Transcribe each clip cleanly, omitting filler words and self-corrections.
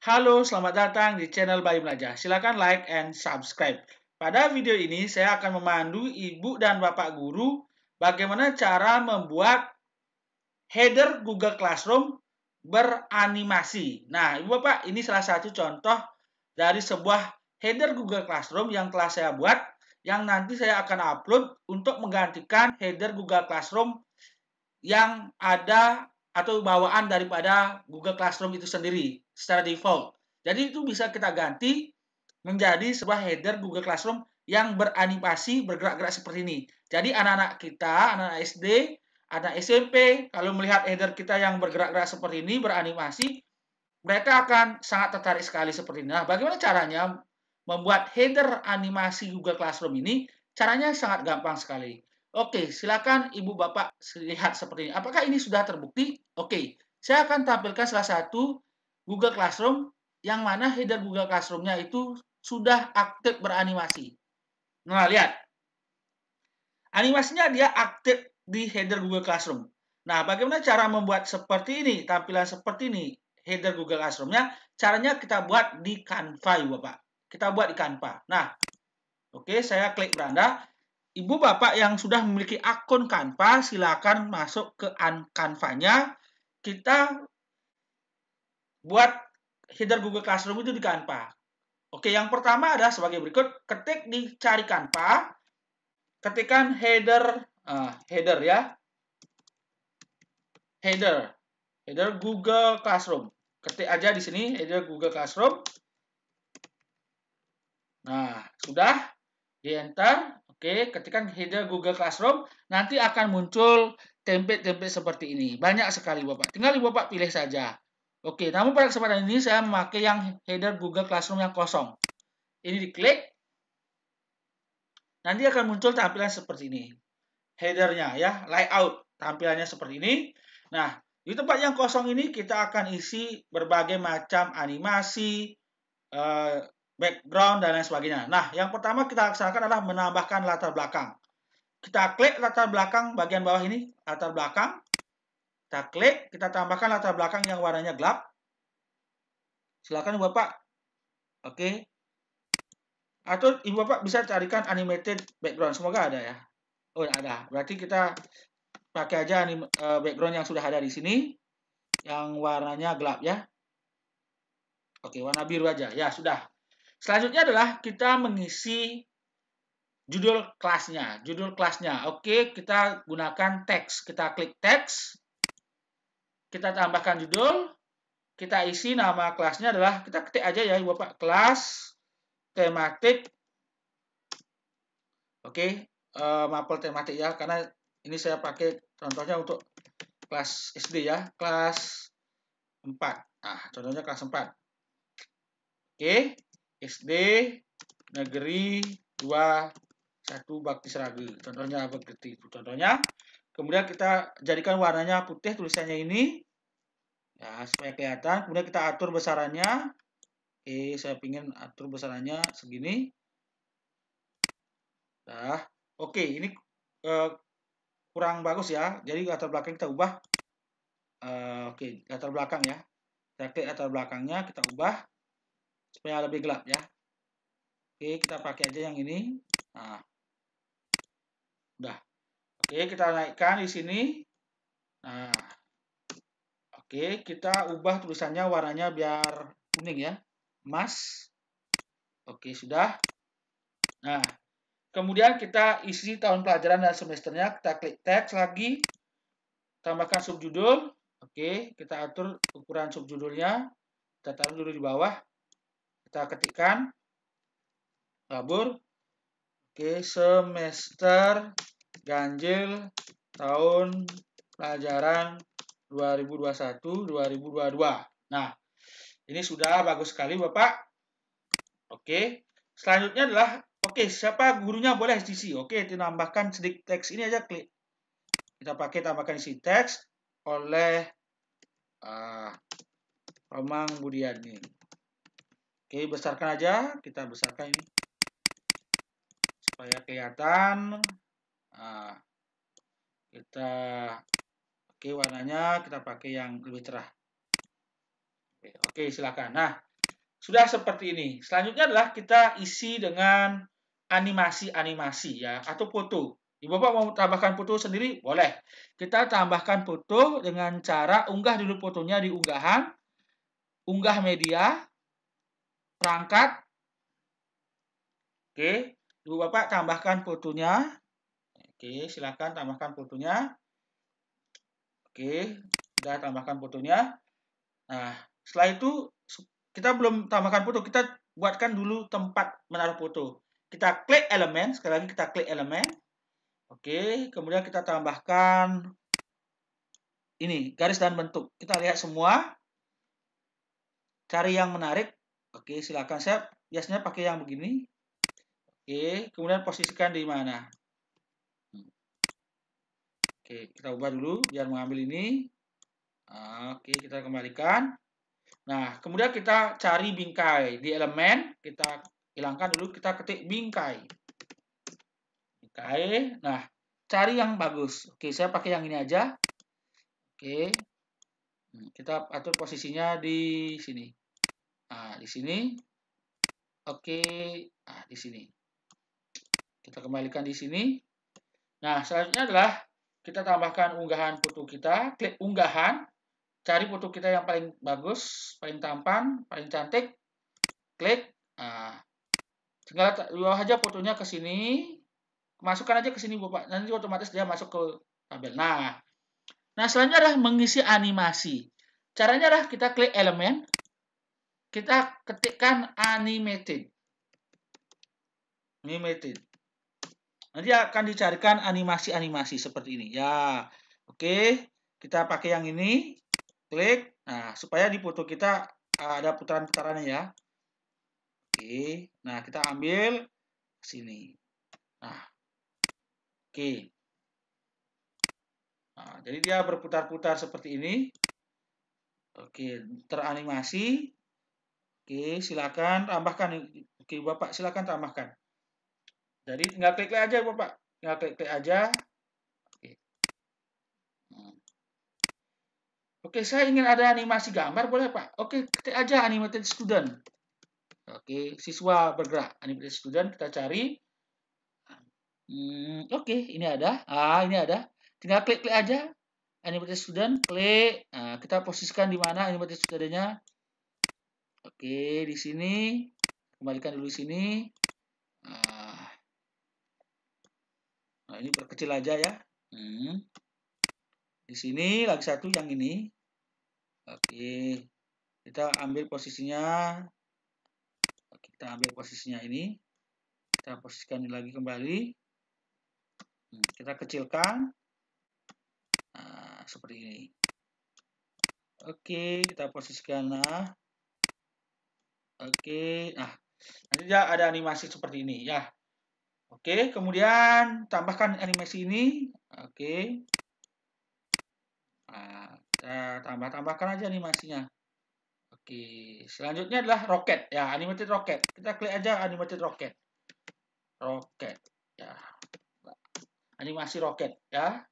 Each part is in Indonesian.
Halo, selamat datang di channel Bayu Belajar. Silakan like and subscribe. Pada video ini saya akan memandu ibu dan bapak guru bagaimana cara membuat header Google Classroom beranimasi. Nah, ibu bapak, ini salah satu contoh dari sebuah header Google Classroom yang telah saya buat, yang nanti saya akan upload untuk menggantikan header Google Classroom yang ada atau bawaan daripada Google Classroom itu sendiri secara default. Jadi itu bisa kita ganti menjadi sebuah header Google Classroom yang beranimasi bergerak-gerak seperti ini. Jadi anak-anak kita, anak-anak SD, anak SMP, kalau melihat header kita yang bergerak-gerak seperti ini, beranimasi, mereka akan sangat tertarik sekali seperti ini. Nah, bagaimana caranya membuat header animasi Google Classroom ini? Caranya sangat gampang sekali. Oke, silakan Ibu Bapak lihat seperti ini. Apakah ini sudah terbukti? Oke, saya akan tampilkan salah satu Google Classroom yang mana header Google Classroom-nya itu sudah aktif beranimasi. Nah, lihat. Animasinya dia aktif di header Google Classroom. Nah, bagaimana cara membuat seperti ini, tampilan seperti ini, header Google Classroom-nya? Caranya kita buat di Canva, Bapak. Kita buat di Canva. Nah, oke, saya klik beranda. Ibu Bapak yang sudah memiliki akun Canva, silakan masuk ke Canva-nya. Kita buat header Google Classroom itu di Canva. Oke, yang pertama adalah sebagai berikut. Ketik di cari Canva, ketikkan header ya, header Google Classroom. Ketik aja di sini header Google Classroom. Nah, sudah di enter. Oke, ketikkan header Google Classroom, nanti akan muncul template-template seperti ini. Banyak sekali Bapak. Tinggal Bapak pilih saja. Oke, namun pada kesempatan ini saya memakai yang header Google Classroom yang kosong. Ini diklik. Nanti akan muncul tampilan seperti ini. Headernya ya, layout tampilannya seperti ini. Nah, di tempat yang kosong ini kita akan isi berbagai macam animasi, background, dan lain sebagainya. Nah, yang pertama kita laksanakan adalah menambahkan latar belakang. Kita klik latar belakang bagian bawah ini, latar belakang. Kita klik, kita tambahkan latar belakang yang warnanya gelap. Silakan Bapak. Oke. Atau Ibu Bapak bisa carikan animated background. Semoga ada ya. Oh, ada. Berarti kita pakai aja background yang sudah ada di sini. Yang warnanya gelap ya. Oke, warna biru aja. Ya, sudah. Selanjutnya adalah kita mengisi judul kelasnya. Judul kelasnya. Oke, kita gunakan teks. Kita klik teks. Kita tambahkan judul. Kita isi nama kelasnya adalah, kita ketik aja ya Bapak, kelas tematik. Oke, mapel tematik ya, karena ini saya pakai contohnya untuk kelas SD ya, kelas 4. Nah, contohnya kelas 4. Oke, SD Negeri 21 Bakti Seragen. Contohnya begitu itu contohnya. Kemudian kita jadikan warnanya putih tulisannya ini. Ya, supaya kelihatan. Kemudian kita atur besarannya. Oke, saya ingin atur besarannya segini. Nah, oke, ini kurang bagus ya. Jadi latar belakang kita ubah. Oke, latar belakang ya. Kita klik latar belakangnya, kita ubah supaya lebih gelap ya. Oke, kita pakai aja yang ini. Nah, udah. Oke, kita naikkan di sini. Nah, oke, kita ubah tulisannya warnanya biar kuning ya, emas. Oke, sudah. Nah, kemudian kita isi tahun pelajaran dan semesternya. Kita klik teks lagi, tambahkan subjudul. Oke, kita atur ukuran subjudulnya. Kita taruh dulu di bawah. Kita ketikkan labur. Oke, semester ganjil tahun pelajaran 2021-2022. Nah, ini sudah bagus sekali Bapak. Oke, selanjutnya adalah, oke, siapa gurunya boleh diisi. Oke, ditambahkan sedikit teks ini aja, klik. Kita pakai tambahkan isi teks oleh Romang Budiani. Oke, besarkan aja, kita besarkan ini supaya kelihatan. Nah, kita oke, warnanya kita pakai yang lebih cerah. Oke, silakan. Nah, sudah seperti ini. Selanjutnya adalah kita isi dengan animasi-animasi ya, atau foto. Ibu Bapak mau tambahkan foto sendiri? Boleh. Kita tambahkan foto dengan cara unggah dulu fotonya di unggahan, unggah media, perangkat. Oke, Ibu Bapak tambahkan fotonya. Oke, silakan tambahkan fotonya. Oke, sudah tambahkan fotonya. Nah, setelah itu kita belum tambahkan foto, kita buatkan dulu tempat menaruh foto. Kita klik elemen, sekali lagi kita klik elemen. Oke, kemudian kita tambahkan ini, garis dan bentuk. Kita lihat semua. Cari yang menarik. Oke, silakan. Saya biasanya pakai yang begini. Oke, kemudian posisikan di mana? Oke, kita ubah dulu biar mengambil ini. Oke, kita kembalikan. Nah, kemudian kita cari bingkai. Di elemen, kita hilangkan dulu, kita ketik bingkai. Bingkai. Nah, cari yang bagus. Oke, saya pakai yang ini aja. Oke. Kita atur posisinya di sini. Nah, di sini. Oke. Nah, di sini. Kita kembalikan di sini. Nah, selanjutnya adalah kita tambahkan unggahan foto kita. Klik unggahan. Cari foto kita yang paling bagus, paling tampan, paling cantik. Klik. Nah, tinggal bawa aja fotonya ke sini. Masukkan aja ke sini, Bapak. Nanti otomatis dia masuk ke tabel. Nah, selanjutnya adalah mengisi animasi. Caranya adalah kita klik elemen. Kita ketikkan animated. Animated. Nanti akan dicarikan animasi-animasi seperti ini. Ya, oke. Kita pakai yang ini. Klik. Nah, supaya di foto kita ada putaran-putarannya ya. Oke. Nah, kita ambil sini. Nah, oke. Nah, jadi dia berputar-putar seperti ini. Oke, teranimasi. Oke, silakan tambahkan. Oke, Bapak silakan tambahkan. Jadi tinggal klik-klik aja, Bapak. Tinggal klik-klik aja. Oke. Oke, saya ingin ada animasi gambar, boleh Pak? Oke, ketik aja animated student. Oke, siswa bergerak. Animated student, kita cari. Oke, ini ada. Ini ada. Tinggal klik-klik aja. Animated student, klik. Nah, kita posisikan di mana animated student-nya. Oke, di sini. Kembalikan dulu sini. Nah, ini perkecil aja ya. Di sini lagi satu yang ini. Oke, kita ambil posisinya. Kita ambil posisinya ini. Kita posisikan ini lagi kembali. Kita kecilkan. Nah, seperti ini. Oke, kita posisikan. Nah, oke. Nah, nanti dia ada animasi seperti ini ya. Oke, kemudian tambahkan animasi ini. Oke. Nah, kita tambahkan aja animasinya. Oke, selanjutnya adalah roket ya, animated roket. Kita klik aja animated roket. Roket ya. Animasi roket ya.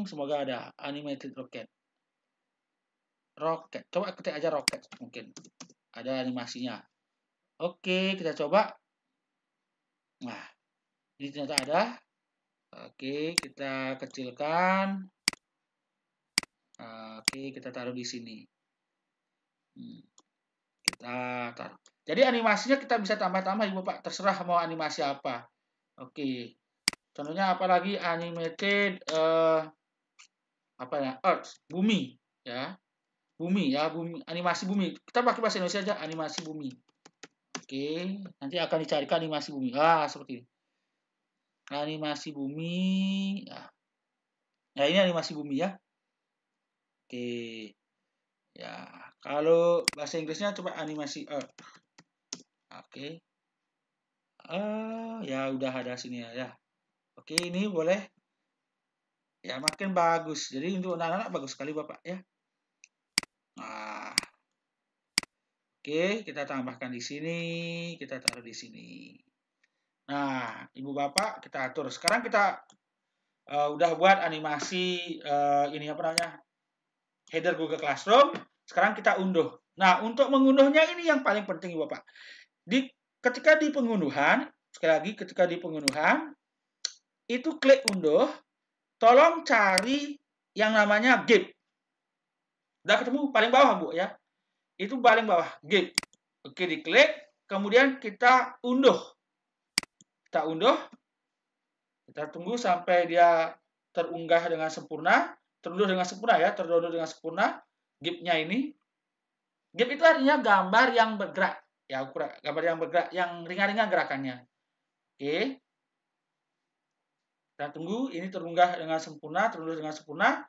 Semoga ada animated roket. Roket. Coba ketik aja roket mungkin. Ada animasinya. Oke, kita coba. Nah, ini ternyata ada. Oke, kita kecilkan. Oke, kita taruh di sini. Kita taruh. Jadi animasinya kita bisa tambah-tambah Ibu Pak, terserah mau animasi apa. Oke. Contohnya apalagi animated apa ya? Earth, bumi ya. Bumi ya, bumi, animasi bumi. Kita pakai bahasa Indonesia aja, animasi bumi. Oke, nanti akan dicarikan animasi bumi. Seperti ini. Animasi bumi. Ya, ini animasi bumi ya. Oke. Ya, kalau bahasa Inggrisnya coba animasi Earth. Oke. Ya udah ada sini ya. Oke, ini boleh. Ya, makin bagus. Jadi untuk anak-anak bagus sekali Bapak ya. Nah. Oke, kita tambahkan di sini, kita taruh di sini. Nah, Ibu Bapak kita atur. Sekarang kita udah buat animasi ini apa namanya? Header Google Classroom. Sekarang kita unduh Nah, untuk mengunduhnya ini yang paling penting Bapak. Ketika di pengunduhan, sekali lagi ketika di pengunduhan, itu klik unduh, tolong cari yang namanya GIF. Udah ketemu paling bawah Bu ya. Itu paling bawah, GIF. Oke, diklik, kemudian kita unduh. Kita unduh, kita tunggu sampai dia terunggah dengan sempurna, terunduh dengan sempurna ya, terdownload dengan sempurna GIF-nya ini. GIF itu artinya gambar yang bergerak, ya, gambar yang bergerak, yang ringan-ringan gerakannya. Oke. Kita tunggu ini terunggah dengan sempurna, terunduh dengan sempurna.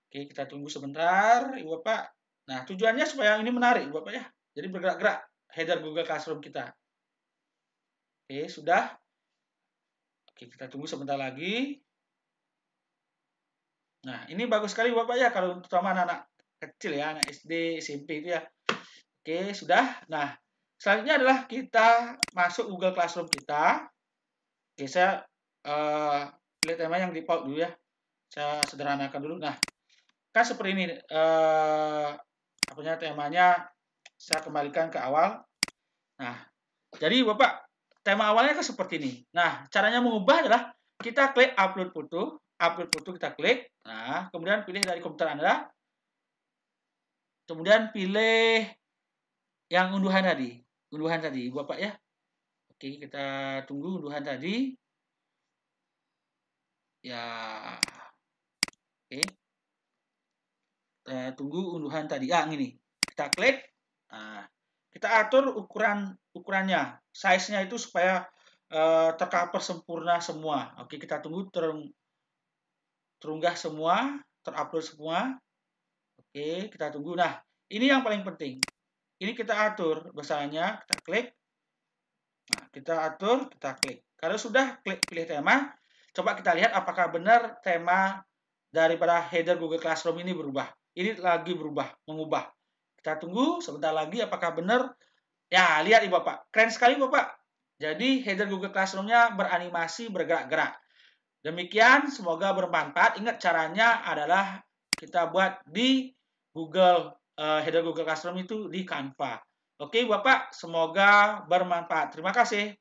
Oke, kita tunggu sebentar, Ibu Bapak. Nah, tujuannya supaya ini menarik, Ibu Bapak ya. Jadi bergerak-gerak header Google Classroom kita. Oke, sudah. Oke, kita tunggu sebentar lagi. Nah, ini bagus sekali Bapak ya, kalau terutama anak-anak kecil ya, anak SD, SMP itu ya. Oke, sudah. Nah, selanjutnya adalah kita masuk Google Classroom kita. Oke, saya pilih tema yang default dulu ya. Saya sederhanakan dulu. Nah, kan seperti ini. Temanya saya kembalikan ke awal. Nah, jadi Bapak, tema awalnya kan seperti ini. Nah, caranya mengubah adalah kita klik upload foto kita klik. Nah, kemudian pilih dari komputer Anda. Kemudian pilih yang unduhan tadi, Bapak ya. Oke, kita tunggu unduhan tadi. Ya, oke. Kita tunggu unduhan tadi. Ini. Kita klik. Nah, kita atur ukurannya, size-nya itu supaya tercover sempurna semua. Oke, kita tunggu terunggah semua, terupload semua. Oke, kita tunggu. Nah, ini yang paling penting. Ini kita atur besarnya, kita klik. Nah, kita atur, kita klik. Kalau sudah klik pilih tema, coba kita lihat apakah benar tema daripada header Google Classroom ini berubah. Ini lagi berubah, mengubah. Kita tunggu sebentar lagi apakah benar. Ya, lihat Ibu Bapak. Keren sekali Bapak. Jadi header Google Classroom-nya beranimasi, bergerak-gerak. Demikian, semoga bermanfaat. Ingat caranya adalah kita buat di header Google Classroom itu di Canva. Oke Bapak, semoga bermanfaat. Terima kasih.